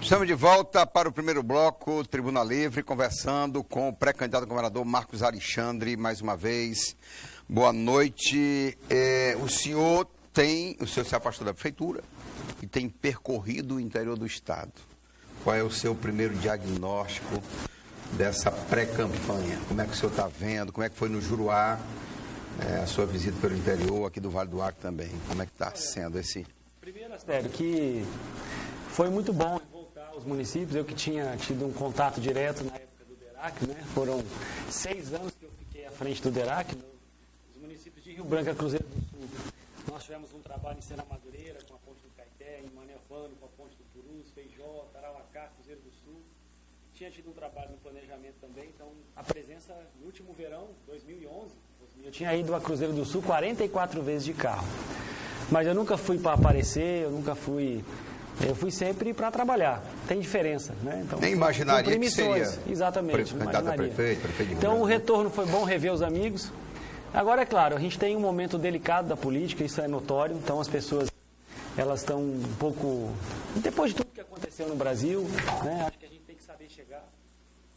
Estamos de volta para o primeiro bloco, Tribuna Livre, conversando com o pré-candidato a governador Marcos Alexandre, mais uma vez. Boa noite. O senhor se afastou da prefeitura e tem percorrido o interior do estado. Qual é o seu primeiro diagnóstico dessa pré-campanha? Como é que o senhor está vendo? Como é que foi no Juruá a sua visita pelo interior, aqui do Vale do Acre também? Como é que está sendo esse... Primeiro, Astério, que foi muito bom voltar aos municípios. Eu que tinha tido um contato direto na época do DERAC, né? Foram 6 anos que eu fiquei à frente do DERAC, nos municípios de Rio Branco e Cruzeiro do Sul. Nós tivemos um trabalho em Sena Madureira, com a ponte do Caeté, em Mané Urbano, com a ponte do Purus, Feijó, Tarauacá, Cruzeiro do Sul. Tinha tido um trabalho no planejamento também, então a presença no último verão, 2011, eu tinha ido a Cruzeiro do Sul 44 vezes de carro. Mas eu nunca fui para aparecer, eu fui sempre para trabalhar. Tem diferença, né? Então, nem imaginaria que seria exatamente, candidato a prefeito de Rio. Então o retorno foi bom, rever os amigos. Agora, é claro, a gente tem um momento delicado da política, isso é notório, então as pessoas, elas estão um pouco... Depois de tudo que aconteceu no Brasil, né, acho que a gente tem que saber chegar,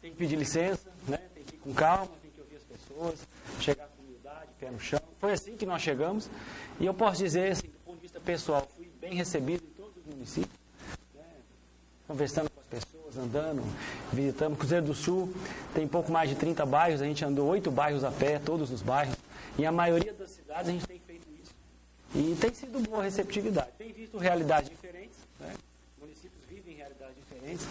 tem que pedir licença, né, tem que ir com calma, tem que ouvir as pessoas, chegar com humildade, pé no chão. Foi assim que nós chegamos, e eu posso dizer, assim, do ponto de vista pessoal, fui bem recebido em todos os municípios, né, conversando com as pessoas, andando, visitando. Cruzeiro do Sul tem pouco mais de 30 bairros, a gente andou 8 bairros a pé, todos os bairros, e a maioria das cidades a gente tem feito isso. E tem sido boa receptividade. Tem visto realidades diferentes, né? Municípios vivem realidades diferentes,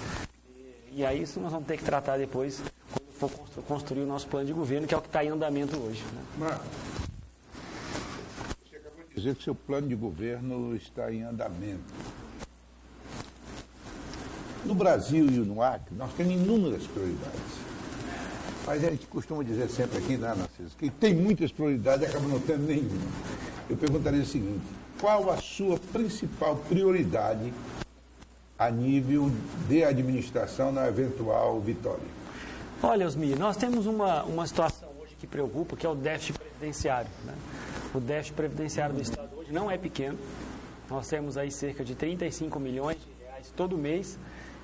e aí isso nós vamos ter que tratar depois, quando for construir o nosso plano de governo, que é o que está em andamento hoje. Né? Marcos, você acabou de dizer que seu plano de governo está em andamento. No Brasil e no Acre, nós temos inúmeras prioridades. Mas a gente costuma dizer sempre aqui, né, Narciso, que tem muitas prioridades e acaba não tendo nenhuma. Eu perguntaria o seguinte: qual a sua principal prioridade a nível de administração na eventual vitória? Olha, Osmir, nós temos uma situação hoje que preocupa, que é o déficit previdenciário. Né? O déficit previdenciário do Estado hoje não é pequeno. Nós temos aí cerca de 35 milhões de reais todo mês,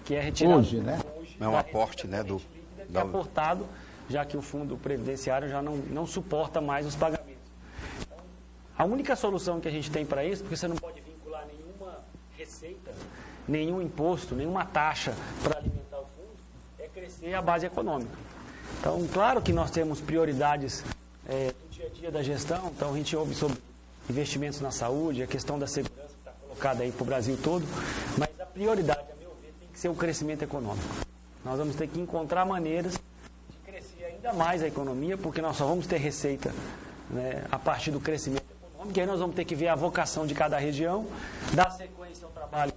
que é retirado hoje, né? É um aporte, né? Que é aportado, já que o fundo previdenciário já não suporta mais os pagamentos. Então, a única solução que a gente tem para isso, porque você não pode vincular nenhuma receita, nenhum imposto, nenhuma taxa para alimentar o fundo, é crescer a base econômica. Então, claro que nós temos prioridades do dia a dia da gestão, então a gente ouve sobre investimentos na saúde, a questão da segurança que está colocada aí para o Brasil todo, mas a prioridade, a meu ver, tem que ser o crescimento econômico. Nós vamos ter que encontrar maneiras de crescer ainda mais a economia, porque nós só vamos ter receita, né, a partir do crescimento econômico, e aí nós vamos ter que ver a vocação de cada região, dar sequência ao trabalho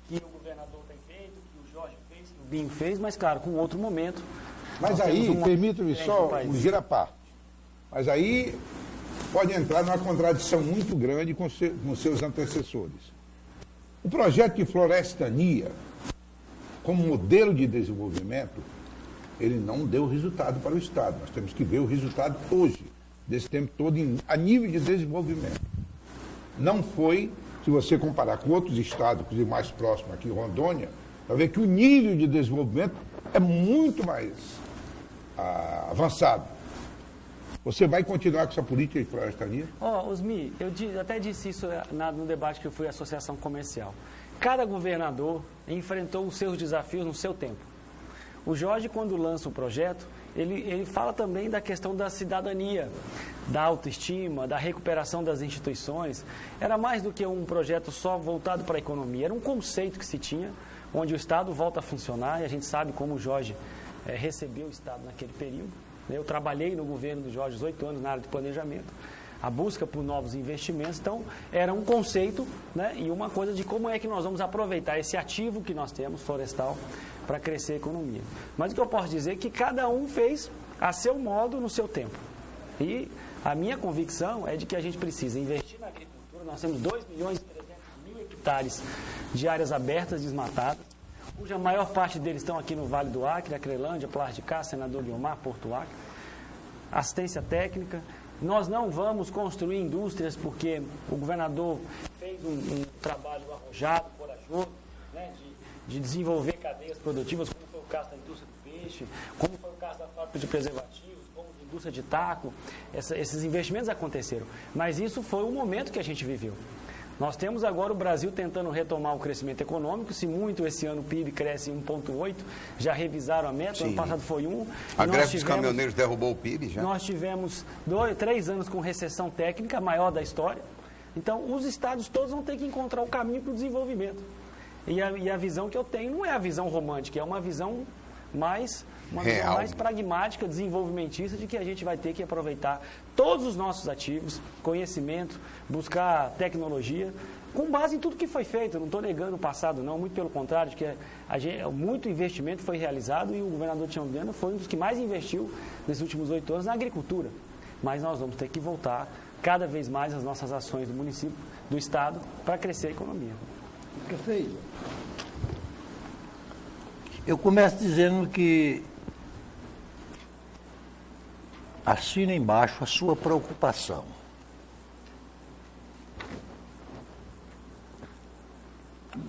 que o governador tem feito, que o Jorge fez, que o Binho fez, mas claro, com outro momento. Mas aí, permita-me só um gira-parte, mas aí pode entrar numa contradição muito grande com seus antecessores. O projeto de florestania, como modelo de desenvolvimento, ele não deu resultado para o Estado. Nós temos que ver o resultado hoje, desse tempo todo, a nível de desenvolvimento. Não foi, se você comparar com outros estados, inclusive mais próximo aqui, Rondônia, vai ver que o nível de desenvolvimento é muito mais avançado. Você vai continuar com essa política de florestania? Osmi, eu até disse isso no debate que eu fui à Associação Comercial. Cada governador enfrentou os seus desafios no seu tempo. O Jorge, quando lança o projeto, ele fala também da questão da cidadania, da autoestima, da recuperação das instituições. Era mais do que um projeto só voltado para a economia, era um conceito que se tinha, onde o Estado volta a funcionar, e a gente sabe como o Jorge recebeu o Estado naquele período. Eu trabalhei no governo do Jorge 18 anos na área de planejamento, a busca por novos investimentos. Então, era um conceito, né, e uma coisa de como é que nós vamos aproveitar esse ativo que nós temos, florestal, para crescer a economia. Mas o que eu posso dizer é que cada um fez a seu modo, no seu tempo. E a minha convicção é de que a gente precisa investir na agricultura. Nós temos 2.300.000 hectares de áreas abertas desmatadas, cuja maior parte deles estão aqui no Vale do Acre, Acrelândia, Plar de Cá, Senador Guiomar, Porto Acre. Assistência técnica. Nós não vamos construir indústrias porque o governador fez um trabalho arrojado, corajoso, né, de desenvolver cadeias produtivas, como foi o caso da indústria do peixe, como foi o caso da fábrica de preservativos, como a indústria de taco. Esses investimentos aconteceram. Mas isso foi o momento que a gente viveu. Nós temos agora o Brasil tentando retomar o crescimento econômico. Se muito, esse ano o PIB cresce 1,8%, já revisaram a meta, ano passado foi 1%. A greve dos caminhoneiros derrubou o PIB já? Nós tivemos 3 anos com recessão técnica, a maior da história. Então, os estados todos vão ter que encontrar o caminho para o desenvolvimento. E a visão que eu tenho não é a visão romântica, é uma visão mais pragmática, desenvolvimentista, de que a gente vai ter que aproveitar todos os nossos ativos, conhecimento, buscar tecnologia, com base em tudo que foi feito. Eu não estou negando o passado, não, muito pelo contrário, de que muito investimento foi realizado e o governador Tião Viana foi um dos que mais investiu nesses últimos 8 anos na agricultura. Mas nós vamos ter que voltar cada vez mais as nossas ações do município, do estado, para crescer a economia. Perfeito. Eu começo dizendo que assina embaixo a sua preocupação.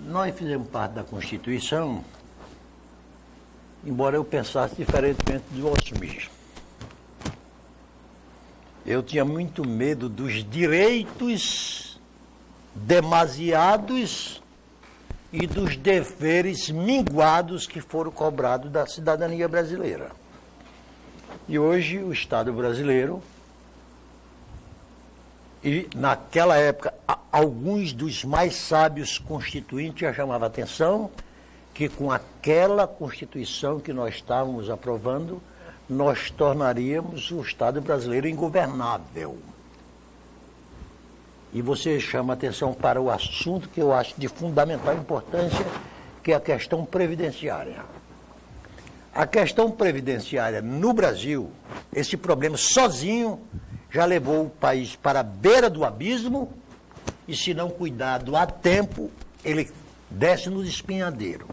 Nós fizemos parte da Constituição, embora eu pensasse diferentemente do Osmir. Eu tinha muito medo dos direitos demasiados e dos deveres minguados que foram cobrados da cidadania brasileira. E hoje o Estado brasileiro, e naquela época alguns dos mais sábios constituintes já chamavam a atenção que com aquela Constituição que nós estávamos aprovando, nós tornaríamos o Estado brasileiro ingovernável. E você chama atenção para o assunto que eu acho de fundamental importância, que é a questão previdenciária. A questão previdenciária no Brasil, esse problema sozinho já levou o país para a beira do abismo e, se não cuidado a tempo, ele desce no despenhadeiro.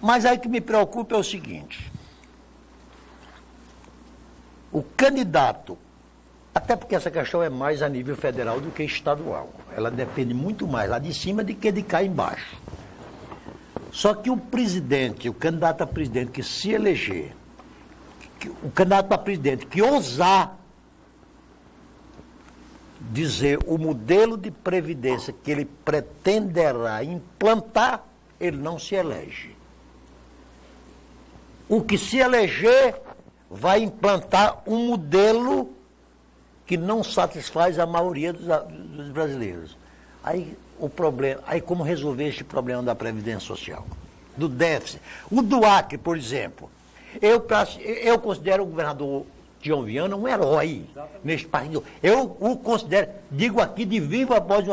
Mas aí o que me preocupa é o seguinte: o candidato, até porque essa questão é mais a nível federal do que estadual, ela depende muito mais lá de cima do que de cá embaixo. Só que o presidente, o candidato a presidente que se eleger, o candidato a presidente que ousar dizer o modelo de previdência que ele pretenderá implantar, ele não se elege. O que se eleger vai implantar um modelo que não satisfaz a maioria dos brasileiros. Aí como resolver este problema da Previdência Social, do déficit? O do Acre, por exemplo, eu considero o governador Tião Viana um herói neste país. Eu o considero, digo aqui de viva voz,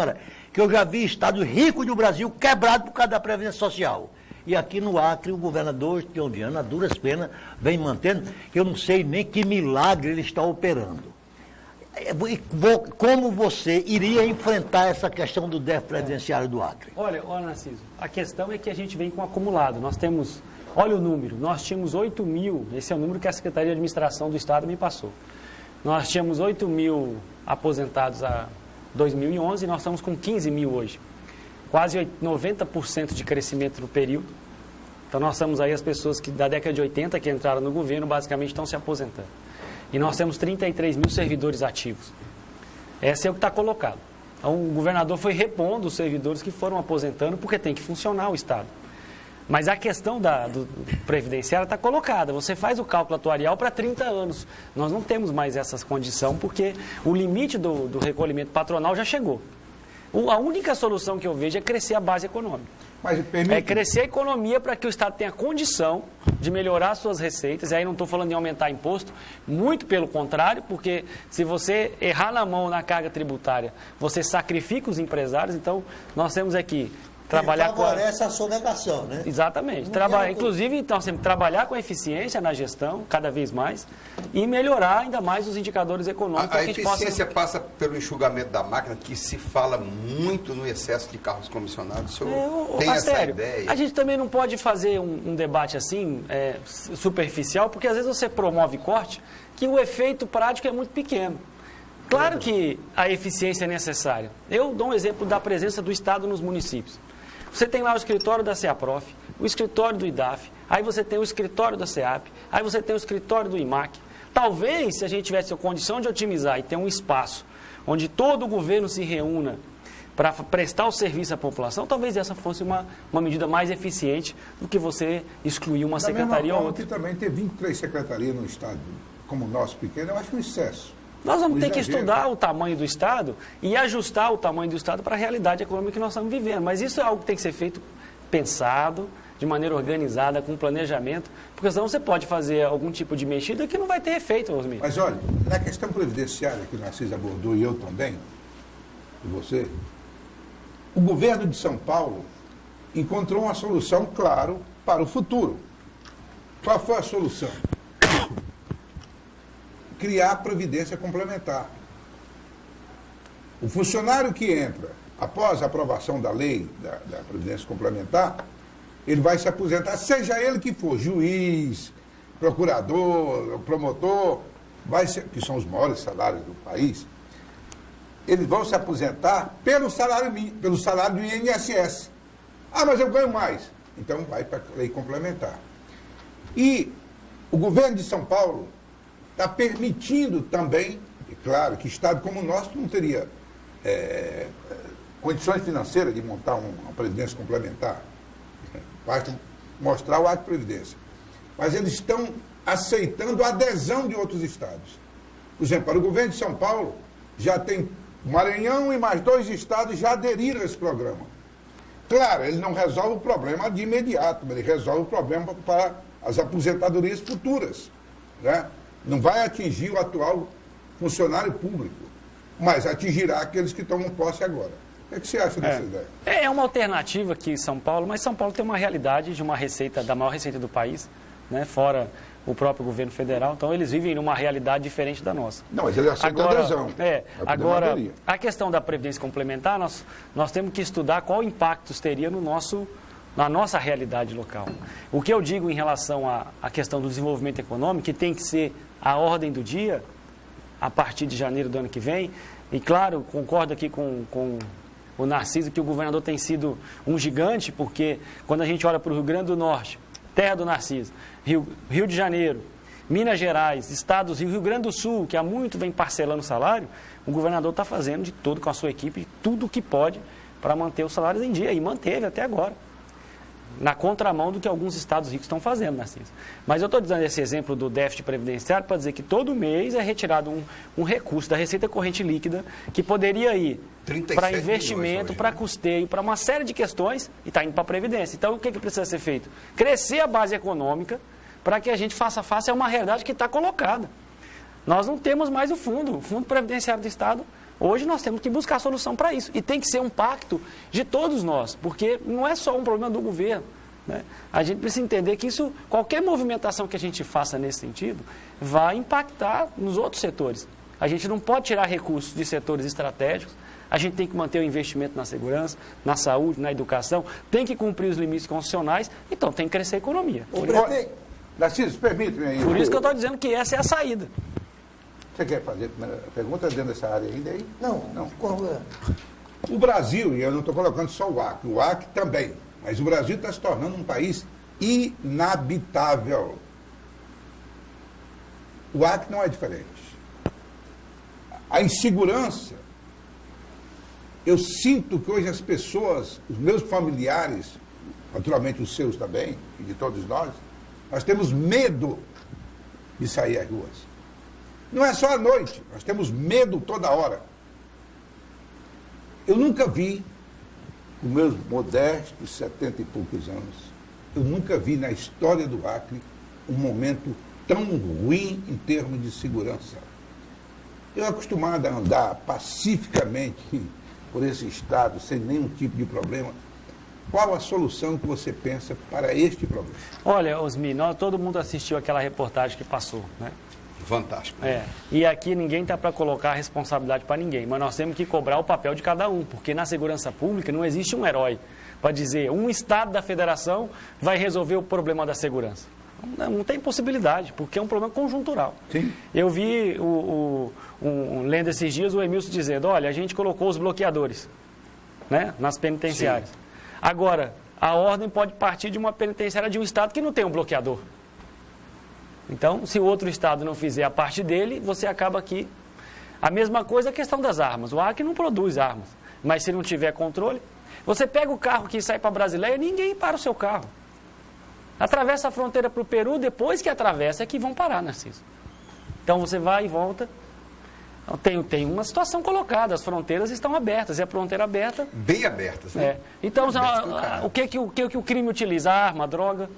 que eu já vi estados ricos do Brasil quebrados por causa da Previdência Social. E aqui no Acre, o governador Tião Viana, a duras penas, vem mantendo, eu não sei nem que milagre ele está operando. Como você iria enfrentar essa questão do déficit previdenciário do Acre? Olha, Narciso, a questão é que a gente vem com acumulado. Nós temos, olha o número, nós tínhamos 8 mil, esse é o número que a Secretaria de Administração do Estado me passou. Nós tínhamos 8 mil aposentados a 2011 e nós estamos com 15 mil hoje. Quase 90% de crescimento no período. Então nós estamos aí as pessoas que da década de 80 que entraram no governo basicamente estão se aposentando. E nós temos 33 mil servidores ativos. Esse é o que está colocado. Então, o governador foi repondo os servidores que foram aposentando, porque tem que funcionar o Estado. Mas a questão do previdenciário está colocada. Você faz o cálculo atuarial para 30 anos. Nós não temos mais essa condição, porque o limite do recolhimento patronal já chegou. A única solução que eu vejo é crescer a base econômica. É crescer a economia para que o Estado tenha condição de melhorar suas receitas. E aí não estou falando em aumentar imposto, muito pelo contrário, porque se você errar na mão na carga tributária, você sacrifica os empresários. Então, nós temos aqui trabalhar favorece a sonegação, né? Exatamente. Inclusive, então, sempre trabalhar com eficiência na gestão, cada vez mais, e melhorar ainda mais os indicadores econômicos. A eficiência passa pelo enxugamento da máquina, que se fala muito no excesso de carros comissionados. O senhor tem essa ideia? A gente também não pode fazer um debate assim, superficial, porque às vezes você promove corte, que o efeito prático é muito pequeno. Claro que a eficiência é necessária. Eu dou um exemplo da presença do Estado nos municípios. Você tem lá o escritório da CEAPROF, o escritório do IDAF, aí você tem o escritório da CEAP, aí você tem o escritório do IMAC. Talvez, se a gente tivesse a condição de otimizar e ter um espaço onde todo o governo se reúna para prestar o serviço à população, talvez essa fosse uma medida mais eficiente do que você excluir uma secretaria ou outra. Que também ter 23 secretarias no Estado, como o nosso pequeno, eu acho um excesso. Nós vamos ter que estudar o tamanho do Estado e ajustar o tamanho do Estado para a realidade econômica que nós estamos vivendo. Mas isso é algo que tem que ser feito pensado, de maneira organizada, com planejamento, porque senão você pode fazer algum tipo de mexida que não vai ter efeito, Osmir. Mas olha, na questão previdenciária que o Narciso abordou e eu também, e você, o governo de São Paulo encontrou uma solução, claro, para o futuro. Qual foi a solução? Criar a previdência complementar. O funcionário que entra após a aprovação da lei da previdência complementar, ele vai se aposentar, seja ele que for, juiz, procurador, promotor, que são os maiores salários do país, eles vão se aposentar pelo salário do INSS. Ah, mas eu ganho mais. Então vai para a lei complementar. E o governo de São Paulo está permitindo também, é claro que Estado como o nosso não teria condições financeiras de montar uma previdência complementar. Basta mostrar o ato de previdência. Mas eles estão aceitando a adesão de outros estados. Por exemplo, para o governo de São Paulo, já tem Maranhão e mais 2 estados já aderiram a esse programa. Claro, ele não resolve o problema de imediato, mas ele resolve o problema para as aposentadorias futuras. Né? Não vai atingir o atual funcionário público, mas atingirá aqueles que tomam posse agora. O que você acha dessa ideia? É uma alternativa aqui em São Paulo, mas São Paulo tem uma realidade de uma receita, da maior receita do país, né, fora o próprio governo federal, então eles vivem numa realidade diferente da nossa. Não, mas ele aceita a adesão. Agora, a questão da previdência complementar, nós temos que estudar qual impacto teria na nossa realidade local. O que eu digo em relação à questão do desenvolvimento econômico, que tem que ser a ordem do dia, a partir de janeiro do ano que vem, e claro, concordo aqui com o Narciso, que o governador tem sido um gigante, porque quando a gente olha para o Rio Grande do Norte, terra do Narciso, Rio de Janeiro, Minas Gerais, estados Rio Grande do Sul, que há muito vem parcelando o salário, o governador está fazendo de tudo com a sua equipe, tudo o que pode para manter os salários em dia, e manteve até agora, na contramão do que alguns estados ricos estão fazendo, Narciso. Mas eu estou dando esse exemplo do déficit previdenciário para dizer que todo mês é retirado um recurso da receita corrente líquida que poderia ir para investimento, para custeio, para uma série de questões e está indo para a Previdência. Então, o que precisa ser feito? Crescer a base econômica para que a gente faça face a uma realidade que está colocada. Nós não temos mais o Fundo Previdenciário do Estado. Hoje nós temos que buscar solução para isso. E tem que ser um pacto de todos nós, porque não é só um problema do governo. Né? A gente precisa entender que isso, qualquer movimentação que a gente faça nesse sentido, vai impactar nos outros setores. A gente não pode tirar recursos de setores estratégicos, a gente tem que manter o investimento na segurança, na saúde, na educação, tem que cumprir os limites constitucionais, então tem que crescer a economia. Narciso, permite-me aí. Por isso que eu estou dizendo que essa é a saída. Você quer fazer a primeira pergunta dentro dessa área ainda aí? Não. O Brasil, e eu não estou colocando só o Acre também, mas o Brasil está se tornando um país inabitável. O Acre não é diferente. A insegurança, eu sinto que hoje as pessoas, os meus familiares, naturalmente os seus também, e de todos nós temos medo de sair às ruas. Não é só à noite, nós temos medo toda hora. Eu nunca vi, com meus modestos 70 e poucos anos, eu nunca vi na história do Acre um momento tão ruim em termos de segurança. Eu acostumado a andar pacificamente por esse estado, sem nenhum tipo de problema. Qual a solução que você pensa para este problema? Olha, Osmir, todo mundo assistiu aquela reportagem que passou, né? Fantástico. E aqui ninguém está para colocar a responsabilidade para ninguém, mas nós temos que cobrar o papel de cada um, porque na segurança pública não existe um herói para dizer um estado da federação vai resolver o problema da segurança. Não tem possibilidade, porque é um problema conjuntural. Sim. Eu vi, lendo esses dias, o Emilson dizendo, olha, a gente colocou os bloqueadores, né, nas penitenciárias. Sim. Agora, a ordem pode partir de uma penitenciária de um estado que não tem um bloqueador. Então, se o outro estado não fizer a parte dele, você acaba aqui. A mesma coisa a questão das armas. O Acre não produz armas, mas se não tiver controle, você pega o carro que sai para Brasileia, ninguém para o seu carro. Atravessa a fronteira para o Peru, depois que atravessa é que vão parar, Narciso. Então você vai e volta. Tem uma situação colocada, as fronteiras estão abertas, e a fronteira aberta... Bem abertas, né? Então, o que o crime utiliza? A arma, a droga,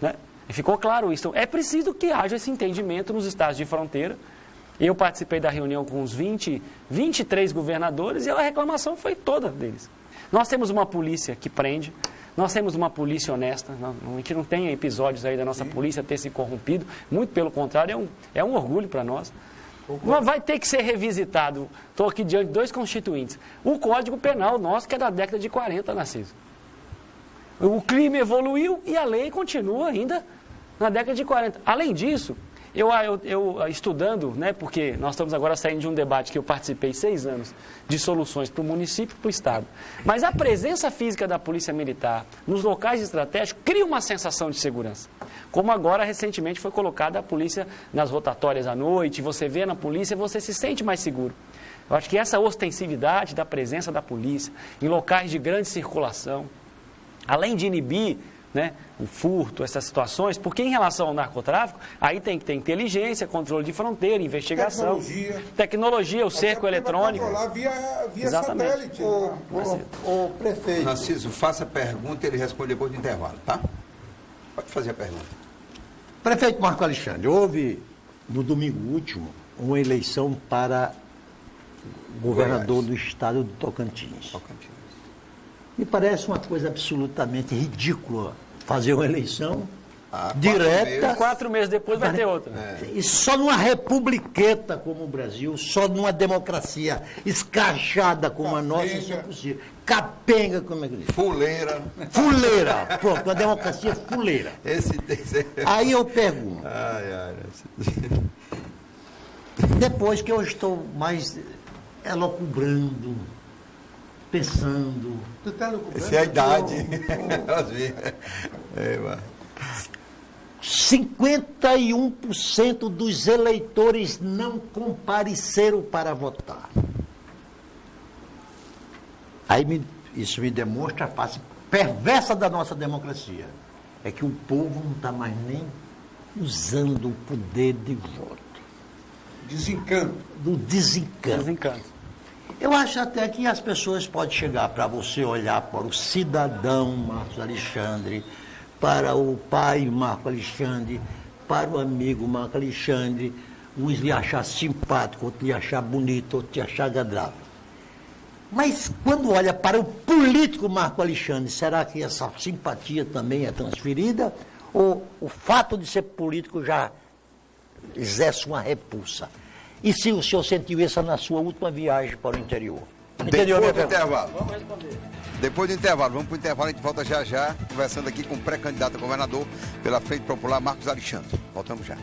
né? E ficou claro isso. É preciso que haja esse entendimento nos estados de fronteira. Eu participei da reunião com uns 23 governadores e a reclamação foi toda deles. Nós temos uma polícia que prende, nós temos uma polícia honesta, a gente não tem episódios aí da nossa polícia ter se corrompido, muito pelo contrário, é um orgulho para nós. Mas vai ter que ser revisitado. Estou aqui diante de 2 constituintes. O Código Penal nosso, que é da década de 40, Narciso. O crime evoluiu e a lei continua ainda na década de 40. Além disso, eu estudando, né, porque nós estamos agora saindo de um debate que eu participei 6 anos, de soluções para o município e para o Estado. Mas a presença física da Polícia Militar nos locais estratégicos cria uma sensação de segurança. Como agora, recentemente, foi colocada a polícia nas rotatórias à noite, você vê na polícia, você se sente mais seguro. Eu acho que essa ostensividade da presença da polícia em locais de grande circulação, além de inibir, né, o furto, essas situações, porque em relação ao narcotráfico, aí tem que ter inteligência, controle de fronteira, investigação, tecnologia, o cerco eletrônico. Controlar via satélite. O prefeito. Narciso, faça a pergunta e ele responde depois do intervalo, tá? Pode fazer a pergunta. Prefeito Marco Alexandre, houve no domingo último uma eleição para governador do estado do Tocantins. Me parece uma coisa absolutamente ridícula fazer uma eleição direta. 4 meses depois vai ter outra. E só numa republiqueta como o Brasil, só numa democracia escrachada como a nossa, isso é possível. Capenga, como é que diz? Fuleira. Fuleira. Pronto, uma democracia fuleira. Aí eu pergunto. Depois que eu estou mais elocubrando, pensando. Tu tá elocubrando? Essa é a idade. 51% dos eleitores não compareceram para votar. Aí isso me demonstra a face perversa da nossa democracia. É que o povo não está mais nem usando o poder de voto. Desencanto. Do desencanto. Eu acho até que as pessoas podem chegar para você olhar para o cidadão Marcos Alexandre, para o pai Marco Alexandre, para o amigo Marco Alexandre, uns lhe achar simpático, outros lhe achar bonito, outros lhe achar agradável. Mas quando olha para o político Marco Alexandre, será que essa simpatia também é transferida? Ou o fato de ser político já exerce uma repulsa? E se o senhor sentiu isso na sua última viagem para o interior? Depois do intervalo. Vamos responder. Depois do intervalo, vamos para o intervalo, a gente volta já, conversando aqui com o pré-candidato a governador pela Frente Popular, Marcos Alexandre. Voltamos já.